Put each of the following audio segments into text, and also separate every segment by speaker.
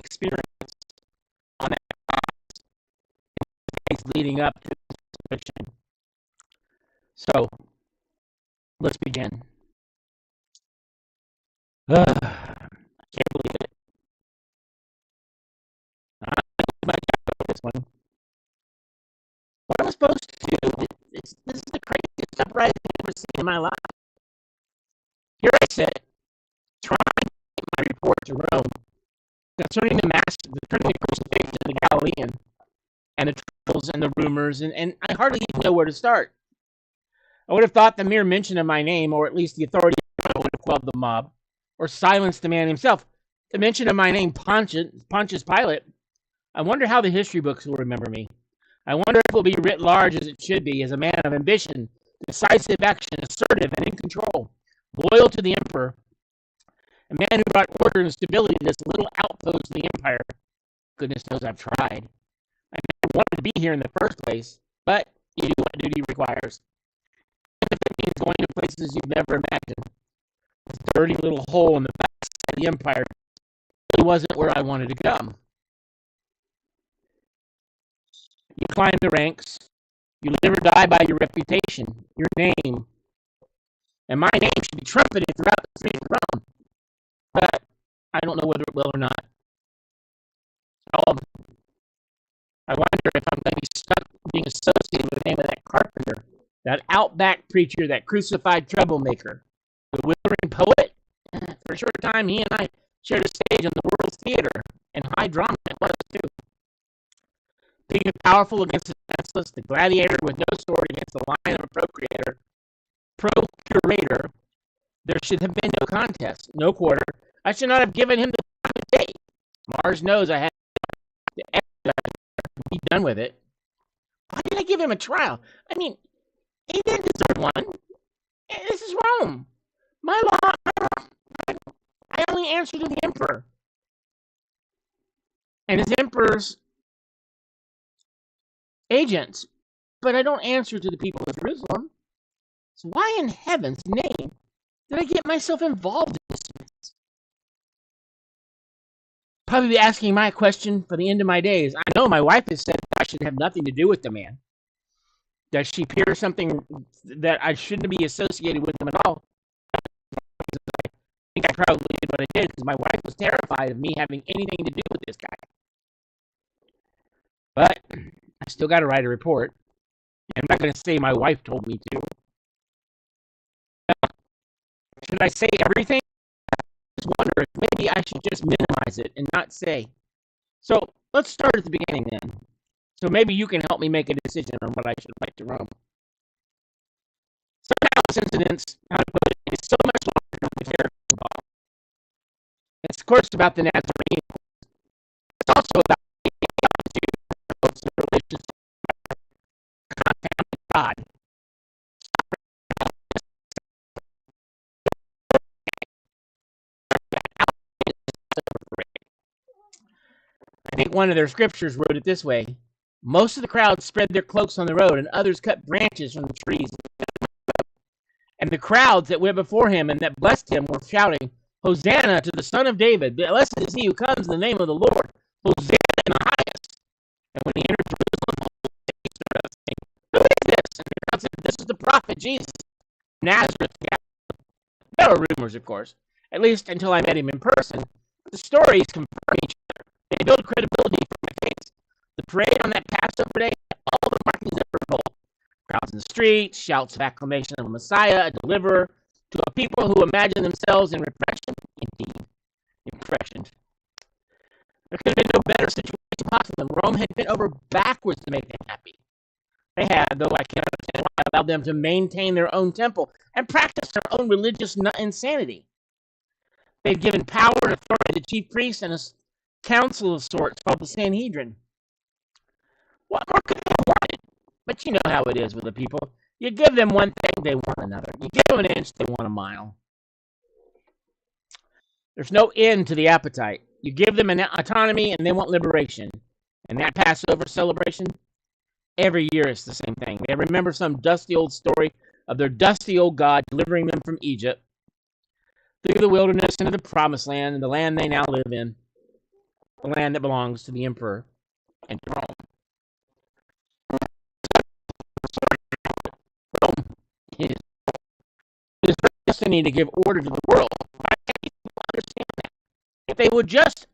Speaker 1: experience on that days leading up to the crucifixion. So, let's begin. I can't believe it. I this one. What am I supposed to do? This is the craziest uprising I've ever seen in my life. Here I sit, trying to get my report to Rome concerning the crucifixion of the Galilean and the troubles and the rumors, and I hardly even know where to start. I would have thought the mere mention of my name, or at least the authority of Rome, would have quelled the mob, or silenced the man himself. The mention of my name, Poontius Pilatte, I wonder how the history books will remember me. I wonder if it will be writ large as it should be, as a man of ambition, decisive action, assertive and in control, loyal to the emperor, a man who brought order and stability to this little outpost of the empire. Goodness knows I've tried. I never wanted to be here in the first place, but you do what duty requires. Even if it means going to places you've never imagined. This dirty little hole in the backside of the empire really wasn't where I wanted to go. You climb the ranks. You live or die by your reputation, your name. And my name should be trumpeted throughout the streets of Rome. But I don't know whether it will or not. I wonder if I'm going to be stuck being associated with the name of that carpenter, that outback preacher, that crucified troublemaker, the withering poet. For a short time, he and I shared a stage on the world's theater, and high drama it was, too. Being the powerful against the defenseless, the gladiator with no sword against the lion of a procurator, there should have been no contest, no quarter. I should not have given him the time of day. Mars knows I had to be done with it. Why did I give him a trial? I mean, he didn't deserve one. This is Rome. My law, I only answer to the emperor. And his emperor's agents, but I don't answer to the people of Jerusalem. So why in heaven's name did I get myself involved in this mess? Probably be asking my question for the end of my days. I know my wife has said that I should have nothing to do with the man. Does she fear something that I shouldn't be associated with him at all? I think I probably did what I did because my wife was terrified of me having anything to do with this guy. But I still got to write a report. I'm not going to say my wife told me to. Should I say everything? I just wonder if maybe I should just minimize it and not say. So let's start at the beginning then. So maybe you can help me make a decision on what I should write to Rome. Somehow this incident, how to put it, is so much larger than the character involved. It's of course about the Nazarene. It's also about the relationship with God. I think one of their scriptures wrote it this way. Most of the crowd spread their cloaks on the road, and others cut branches from the trees. And the crowds that went before him and that blessed him were shouting, Hosanna to the Son of David. Blessed is he who comes in the name of the Lord. Hosanna in the highest. And when he entered Jerusalem, he started saying, who is this? And the crowd said, this is the prophet Jesus from Nazareth. There were rumors, of course, at least until I met him in person. The stories confirm each other. They build credibility for my case. The parade on that Passover day had all the markings of revolt. Crowds in the streets, shouts of acclamation of a Messiah, a deliverer, to a people who imagine themselves in repression. Indeed, impression. There could have been no better situation possible. Rome had bent over backwards to make them happy. They had, though I can't understand why, allowed them to maintain their own temple and practice their own religious insanity. They'd given power and authority to chief priests and a council of sorts called the Sanhedrin. What more could they have wanted? But you know how it is with the people. You give them one thing, they want another. You give them an inch, they want a mile. There's no end to the appetite. You give them an autonomy and they want liberation. And that Passover celebration, every year it's the same thing. They remember some dusty old story of their dusty old God delivering them from Egypt through the wilderness into the promised land and the land they now live in. the land that belongs to the emperor and to Rome. Rome is destiny to give order to the world. Understand that. If they would just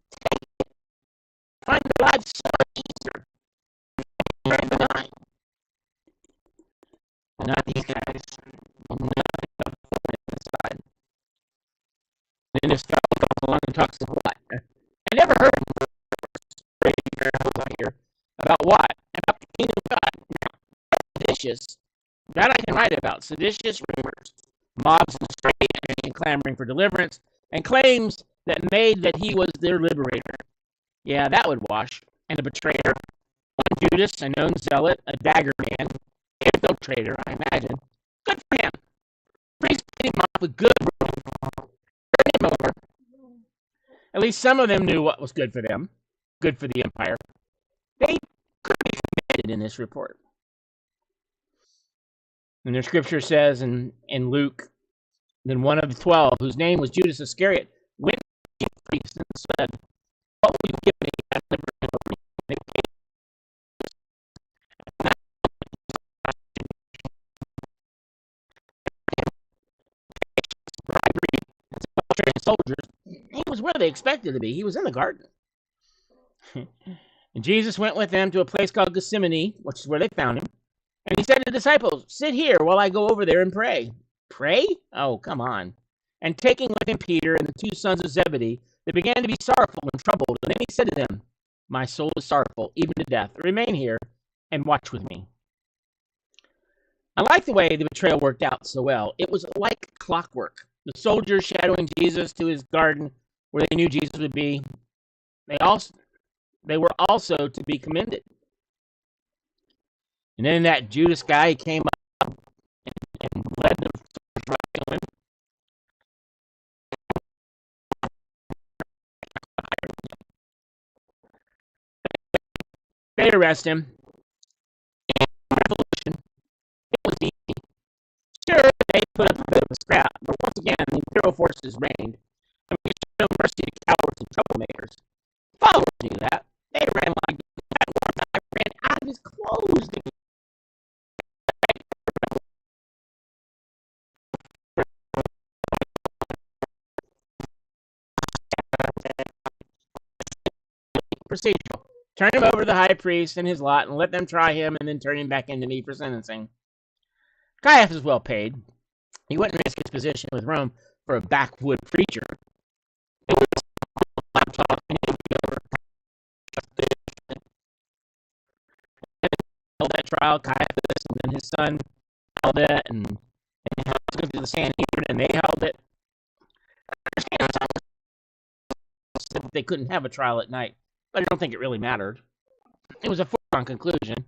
Speaker 1: find their lives so much easier, very benign. Not these guys. And if Scott comes along and talks about what? I never heard here about what? About the kingdom of God. Now, seditious. That I can write about. Seditious rumors, mobs in the street and clamoring for deliverance, and claims that made that he was their liberator. Yeah, that would wash. And a betrayer. One Judas, a known zealot, a dagger man, a infiltrator, I imagine. Good for him. Priests paid him off with good over. At least some of them knew what was good for them, good for the empire. They could be committed in this report. And the scripture says in Luke, then one of the 12, whose name was Judas Iscariot, went to the chief priests and said, "What will you give me as liberty over me?" They gave soldiers. He was where they expected to be. He was in the garden. And Jesus went with them to a place called Gethsemane, which is where they found him. And he said to the disciples, "Sit here while I go over there and pray." Pray? Oh, come on. And taking with him Peter and the two sons of Zebedee, they began to be sorrowful and troubled. And then he said to them, "My soul is sorrowful, even to death. Remain here and watch with me." I like the way the betrayal worked out so well. It was like clockwork. The soldiers shadowing Jesus to his garden where they knew Jesus would be. They were also to be commended. And then that Judas guy, he came up and led the soldiers right to him. They arrest him. Revolution. It was easy. Sure, they put up a bit of a scrap, but once again, the imperial forces reigned, and we showed no mercy to cowards and troublemakers. Followers knew that. They ran like that. One guy ran out of his clothes. Procedural. Turn him over to the high priest and his lot and let them try him and then turn him back into me for sentencing. Caiaphas was well paid. He wouldn't risk his position with Rome for a backwood preacher. It was laptop and held that trial, Caiaphas and then his son held it, and they held it to the Sanhedrin, and they held it. Said that they couldn't have a trial at night, but I don't think it really mattered. It was a foregone conclusion.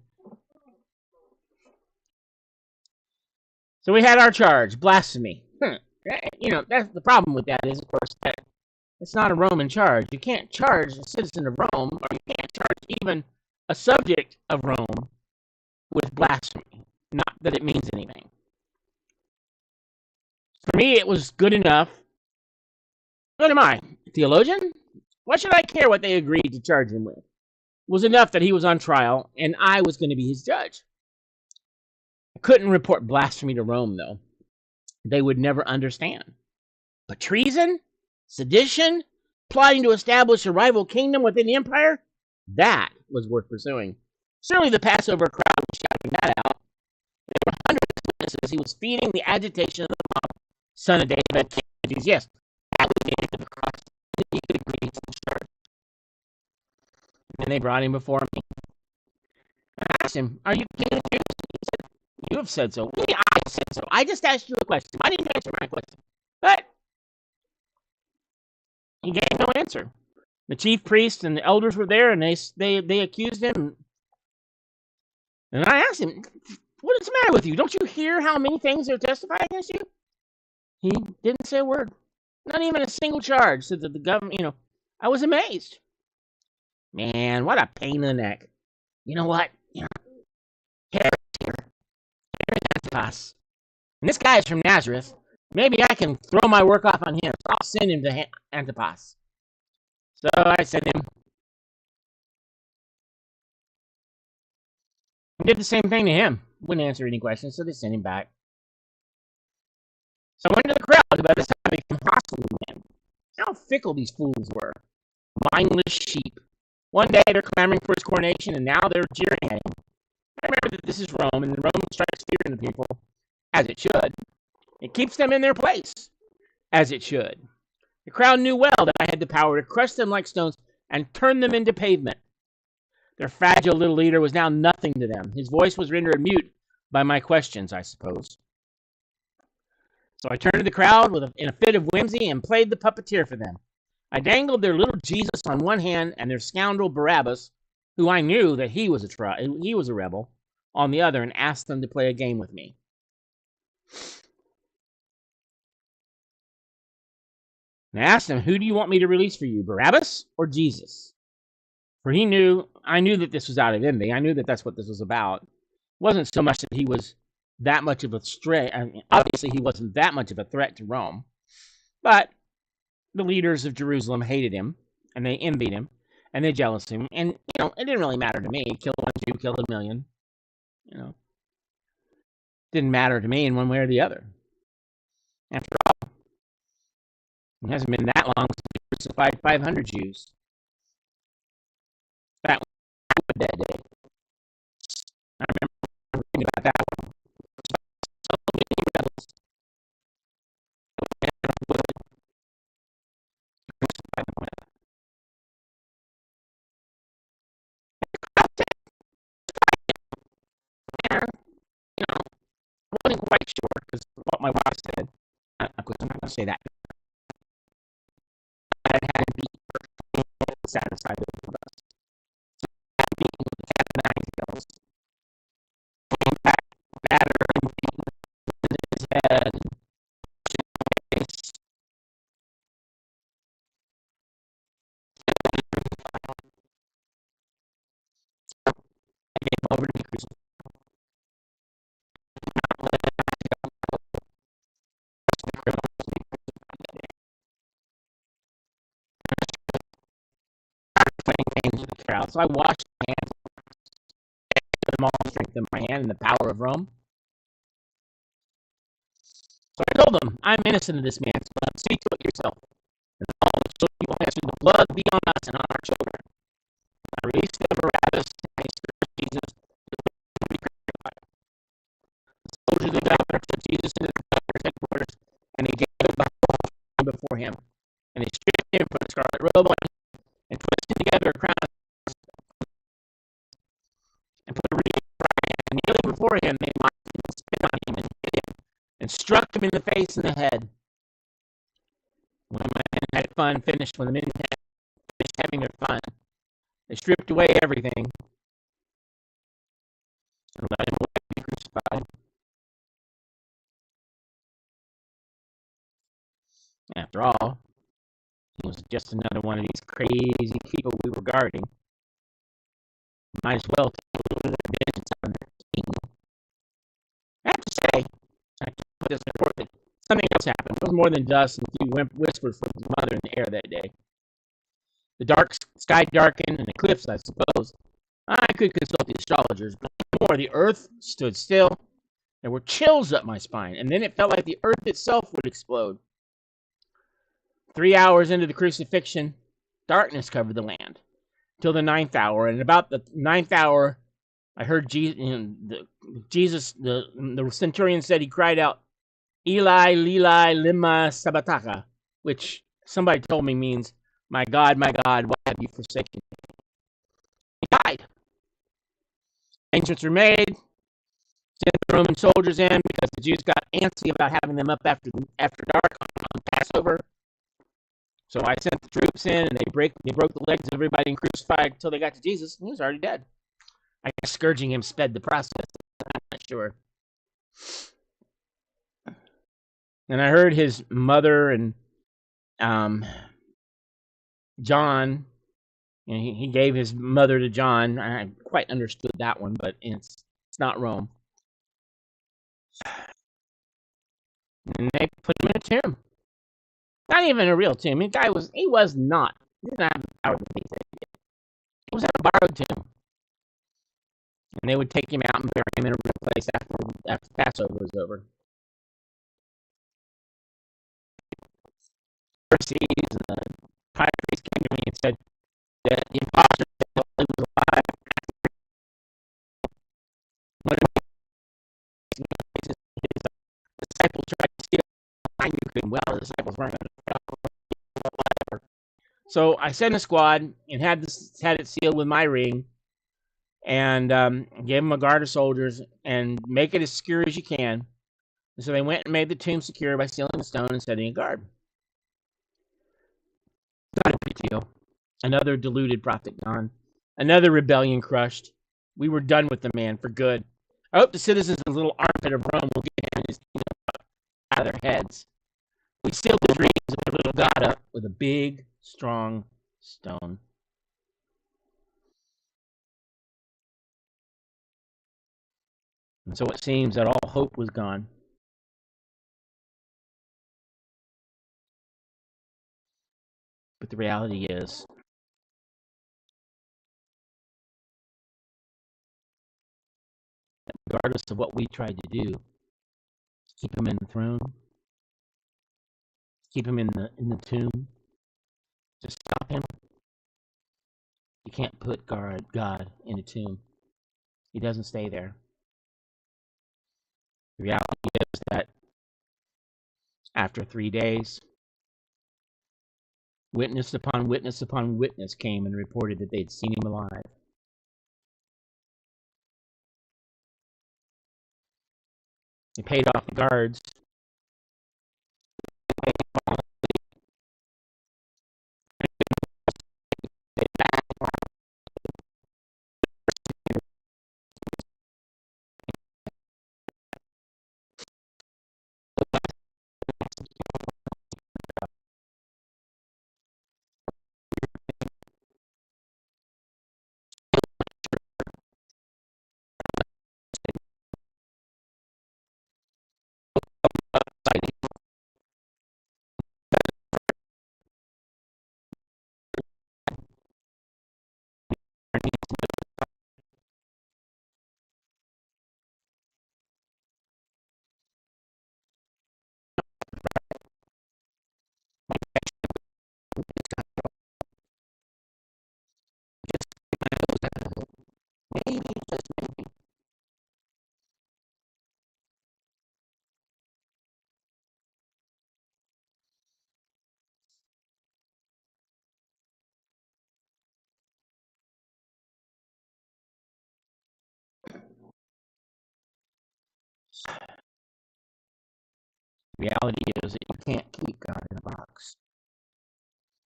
Speaker 1: So we had our charge, blasphemy. You know, that's the problem with that is, of course, that it's not a Roman charge. You can't charge a citizen of Rome, or you can't charge even a subject of Rome with blasphemy. Not that it means anything. For me, it was good enough. What am I, a theologian? What should I care what they agreed to charge him with? It was enough that he was on trial, and I was going to be his judge. I couldn't report blasphemy to Rome, though. They would never understand. But treason, sedition, plotting to establish a rival kingdom within the empire, that was worth pursuing. Surely the Passover crowd was shouting that out. There were hundreds of witnesses. He was feeding the agitation of the mob. Son of David, King of Jews. Yes, that was the end of the cross. He could agree to the charge. And they brought him before me. I asked him, "Are you king of the Jews?" He said, "You have said so." Maybe I said so. I just asked you a question. I didn't answer my question. But he gave no answer. The chief priests and the elders were there, and they accused him. And I asked him, "What is the matter with you? Don't you hear how many things they're testifying against you?" He didn't say a word. Not even a single charge. Said that the government, I was amazed. Man, what a pain in the neck. You know what? Herod's here. Herod Antipas. And this guy is from Nazareth. Maybe I can throw my work off on him. So I'll send him to Antipas. So I sent him. Did the same thing to him. Wouldn't answer any questions, so they sent him back. So I went to the crowd, but by this time they became hostile to him. How fickle these fools were. Mindless sheep. One day they're clamoring for his coronation, and now they're jeering at him. I remember that this is Rome, and Rome strikes fear in the people, as it should. It keeps them in their place, as it should. The crowd knew well that I had the power to crush them like stones and turn them into pavement. Their fragile little leader was now nothing to them. His voice was rendered mute by my questions, I suppose. So I turned to the crowd in a fit of whimsy and played the puppeteer for them. I dangled their little Jesus on one hand and their scoundrel Barabbas, who I knew that he was a rebel, on the other, and asked them to play a game with me. And I asked him, who do you want me to release for you, Barabbas or Jesus? For I knew that this was out of envy. I knew that that's what this was about. It wasn't so much that he was that much of a stray. I mean, obviously, he wasn't that much of a threat to Rome. But the leaders of Jerusalem hated him, and they envied him, and they jealoused him. And, it didn't really matter to me. Kill one Jew, kill a million. Didn't matter to me in one way or the other. After all, it hasn't been that long since he crucified 500 Jews. That was that day. I remember reading about that one. So many rebels crucified them with. I wasn't quite sure because what my wife said. Of course, I'm not going to say that. I had to be satisfied with us. So that being with the cat of nine tails, came back, battered and beaten in his head, and face. I gave him over to be crucified. The crowd. So I washed my hands, them all strength in my hand and the power of Rome. So I told them, I'm innocent of this man's blood. See to it yourself. And all the children will answer, the blood be on us and on our children. I released the Barabbas and I scourged Jesus to be crucified. The soldiers of the governor took Jesus into the governor's headquarters and they gathered the whole before him. And they stripped him, put a scarlet robe on him, and twisted together a crown and put a wreath on him. And kneeling before him, they mocked him and spit on him and hit him and struck him in the face and the head. When the men had fun, when the men had finished having their fun, they stripped away everything and let him be crucified. After all, he was just another one of these crazy people we were guarding. Might as well take a little vengeance on their king. I have to say, I can't put this in report, that something else happened. It was more than dust and a few whispers from his mother in the air that day. The dark sky darkened and the cliffs, I suppose. I could consult the astrologers, but more the earth stood still. There were chills up my spine, and then it felt like the earth itself would explode. 3 hours into the crucifixion, darkness covered the land till the 9th hour, and about the 9th hour, I heard Jesus, the centurion said, he cried out, Eli, Lili, lima sabachthani, which somebody told me means, my God, why have you forsaken me? He died. Arrangements were made, sent the Roman soldiers in because the Jews got antsy about having them up after dark on Passover. So I sent the troops in, and they broke the legs of everybody and crucified until they got to Jesus, and he was already dead. I guess scourging him sped the process. I'm not sure. And I heard his mother and John, and he gave his mother to John. I quite understood that one, but it's not Rome. And they put him in a tomb. Not even a real tomb. He didn't have the power that he said he did. It was in a borrowed tomb. And they would take him out and bury him in a real place after Passover was over. The Pharisees and the high priest came to me and said that the impostor was alive. One of his disciples tried to steal. I knew good and well the disciples weren't going to. So I sent a squad and had it sealed with my ring, and gave them a guard of soldiers and make it as secure as you can. And so they went and made the tomb secure by sealing the stone and setting a guard. Not a big deal. Another deluded prophet gone. Another rebellion crushed. We were done with the man for good. I hope the citizens of the little armpit of Rome will get his out of their heads. We sealed the dreams of their little god up with a big, strong stone. And so it seems that all hope was gone. But the reality is, that regardless of what we tried to do, keep him in the throne, keep him in the tomb, to stop him, you can't put God in a tomb. He doesn't stay there. The reality is that after 3 days, witness upon witness upon witness came and reported that they'd seen him alive. They paid off the guards. The reality is that you can't keep God in a box.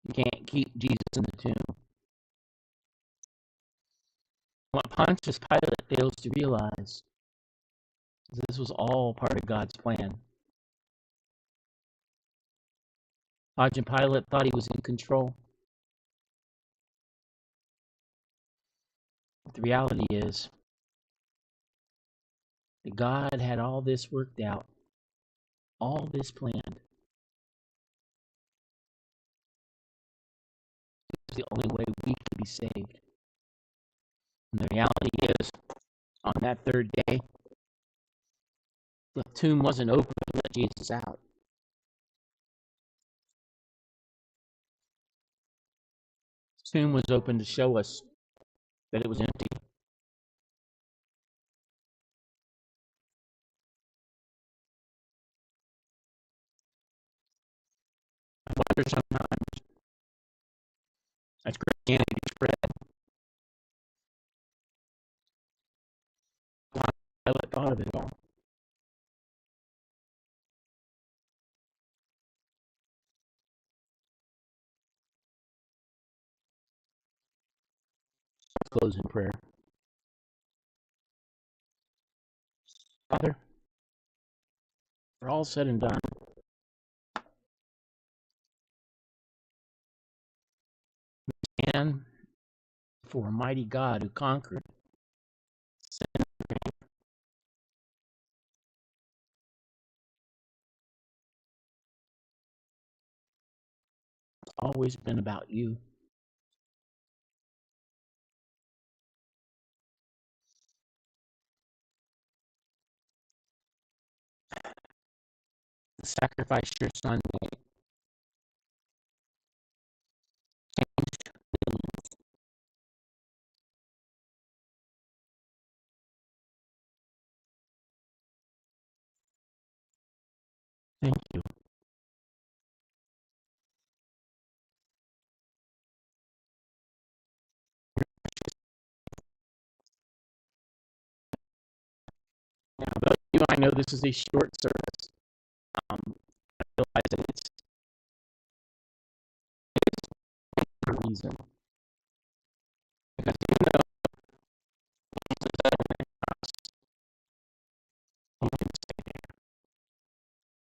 Speaker 1: You can't keep Jesus in the tomb. What Pontius Pilate fails to realize is this was all part of God's plan. Pontius Pilate thought he was in control. But the reality is that God had all this worked out, all this planned. It's the only way we can be saved. And the reality is, on that third day, the tomb wasn't open to let Jesus out. The tomb was open to show us that it was empty. I wonder sometimes, as Christianity spread, Pilate thought of it all. Close in prayer. Father, for all said and done, and for a mighty God who conquered sin. It's always been about you. the sacrifice your son made changed millions. Thank you. Now, those of you, I know this is a short service. I realize that it's for a reason.